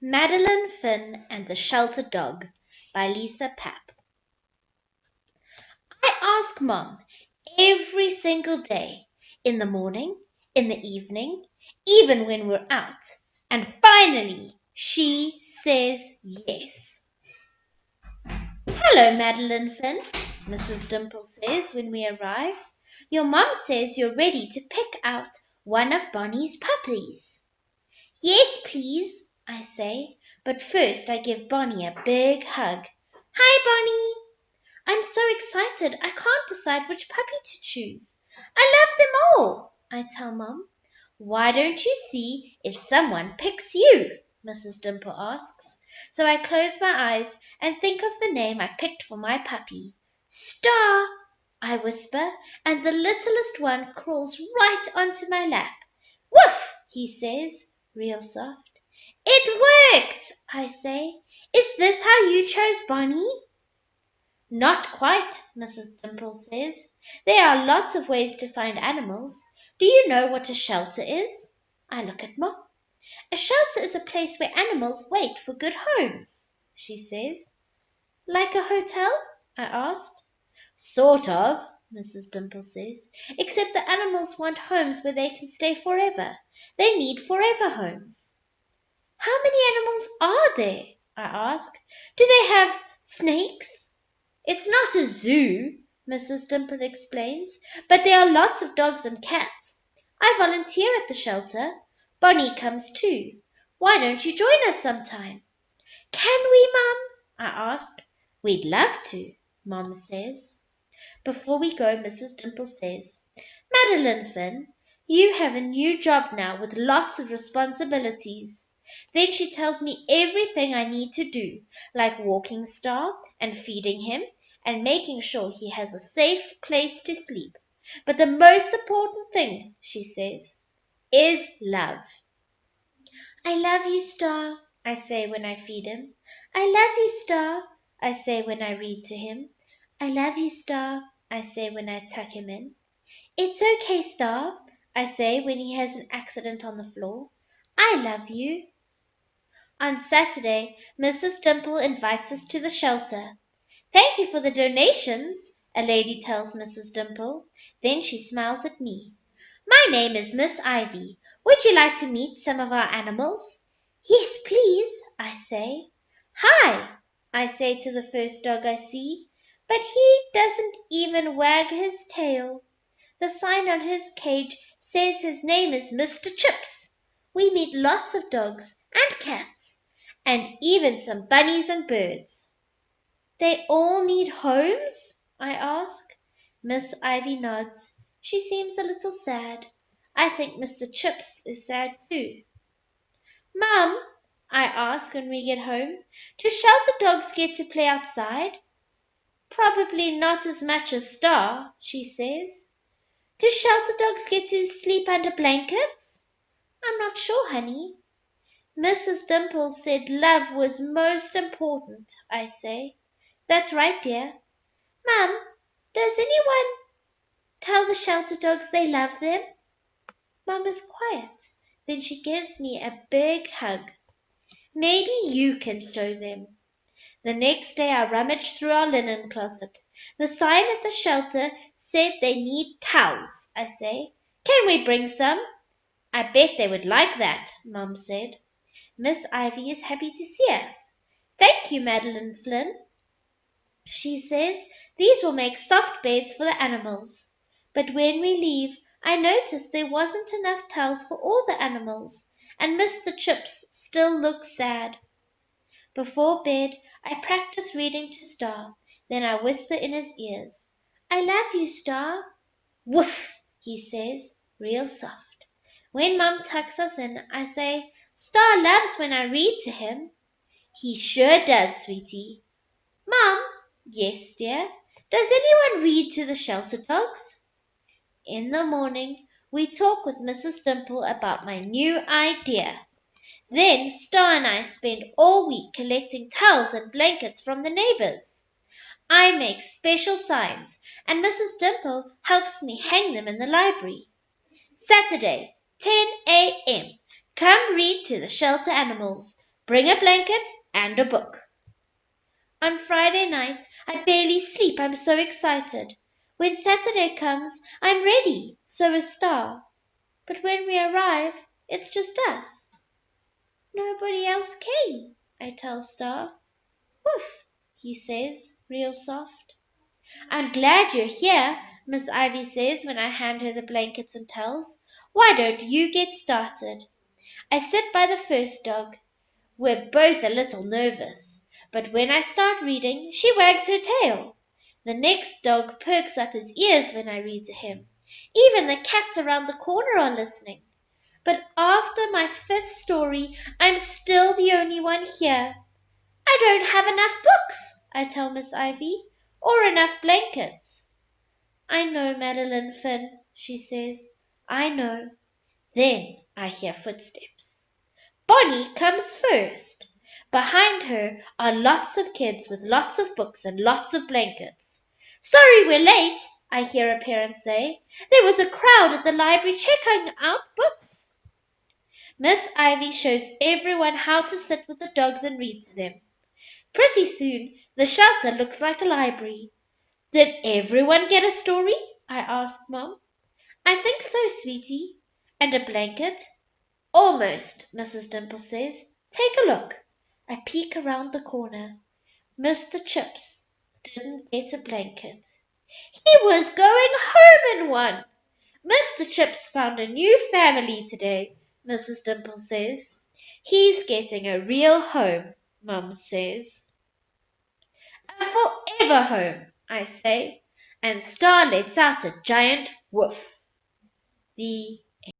Madeline, Finn, and the Shelter Dog by Lisa Papp. I ask Mom every single day, in the morning, in the evening, even when we're out, and finally she says yes. Hello, Madeline Finn, Mrs. Dimple says when we arrive. Your mom says you're ready to pick out one of Bonnie's puppies. Yes, please, I say, but first I give Bonnie a big hug. Hi, Bonnie. I'm so excited I can't decide which puppy to choose. I love them all, I tell Mom. Why don't you see if someone picks you? Mrs. Dimple asks. So I close my eyes and think of the name I picked for my puppy. Star, I whisper, and the littlest one crawls right onto my lap. Woof, he says, real soft. It worked, I say. Is this how you chose Bonnie? Not quite, Mrs. Dimple says. There are lots of ways to find animals. Do you know what a shelter is? I look at Mom. A shelter is a place where animals wait for good homes, she says. Like a hotel? I asked. Sort of, Mrs. Dimple says, except the animals want homes where they can stay forever. They need forever homes. How many animals are there? I ask. Do they have snakes? It's not a zoo, Mrs. Dimple explains, but there are lots of dogs and cats. I volunteer at the shelter. Bonnie comes too. Why don't you join us sometime? Can we, Mum? I ask. We'd love to, Mom says. Before we go, Mrs. Dimple says, Madeline Finn, you have a new job now with lots of responsibilities. Then she tells me everything I need to do, like walking Star and feeding him and making sure he has a safe place to sleep. But the most important thing, she says, is love. I love you, Star, I say when I feed him. I love you, Star, I say when I read to him. I love you, Star, I say when I tuck him in. It's okay, Star, I say when he has an accident on the floor. I love you. On Saturday, Mrs. Dimple invites us to the shelter. Thank you for the donations, a lady tells Mrs. Dimple. Then she smiles at me. My name is Miss Ivy. Would you like to meet some of our animals? Yes, please, I say. Hi, I say to the first dog I see, but he doesn't even wag his tail. The sign on his cage says his name is Mr. Chips. We meet lots of dogs and cats, and even some bunnies and birds. They all need homes? I ask. Miss Ivy nods. She seems a little sad. I think Mr. Chips is sad too. Mum, I ask when we get home, do shelter dogs get to play outside? Probably not as much as Star, she says. Do shelter dogs get to sleep under blankets? I'm not sure, honey. Mrs. Dimple said love was most important, I say. That's right, dear. Mum, does anyone tell the shelter dogs they love them? Mum is quiet. Then she gives me a big hug. Maybe you can show them. The next day I rummaged through our linen closet. The sign at the shelter said they need towels, I say. Can we bring some? I bet they would like that, Mum said. Miss Ivy is happy to see us. Thank you, Madeline Flynn. She says these will make soft beds for the animals. But when we leave, I noticed there wasn't enough towels for all the animals, and Mr. Chips still looks sad. Before bed, I practice reading to Star. Then I whisper in his ears, I love you, Star. Woof, he says, real soft. When Mum tucks us in, I say, Star loves when I read to him. He sure does, sweetie. Mum, yes, dear, does anyone read to the shelter dogs? In the morning, we talk with Mrs. Dimple about my new idea. Then Star and I spend all week collecting towels and blankets from the neighbors. I make special signs, and Mrs. Dimple helps me hang them in the library. Saturday, 10 a.m. Come read to the shelter animals. Bring a blanket and a book. On Friday night, I barely sleep, I'm so excited. When Saturday comes, I'm ready, so is Star. But when we arrive, it's just us. Nobody else came, I tell Star. Woof, he says, real soft. I'm glad you're here, Miss Ivy says when I hand her the blankets and towels. Why don't you get started? I sit by the first dog. We're both a little nervous, but when I start reading, she wags her tail. The next dog perks up his ears when I read to him. Even the cats around the corner are listening. But after my fifth story, I'm still the only one here. I don't have enough books, I tell Miss Ivy, or enough blankets. I know, Madeline Finn, she says. I know. Then I hear footsteps. Bonnie comes first. Behind her are lots of kids with lots of books and lots of blankets. Sorry we're late, I hear a parent say. There was a crowd at the library checking out books. Miss Ivy shows everyone how to sit with the dogs and read to them. Pretty soon the shelter looks like a library. Did everyone get a story? I asked Mom. I think so, sweetie. And a blanket? Almost, Mrs. Dimple says. Take a look. I peek around the corner. Mr. Chips didn't get a blanket. He was going home in one. Mr. Chips found a new family today, Mrs. Dimple says. He's getting a real home, Mum says. A forever home, I say, and Star lets out a giant woof. The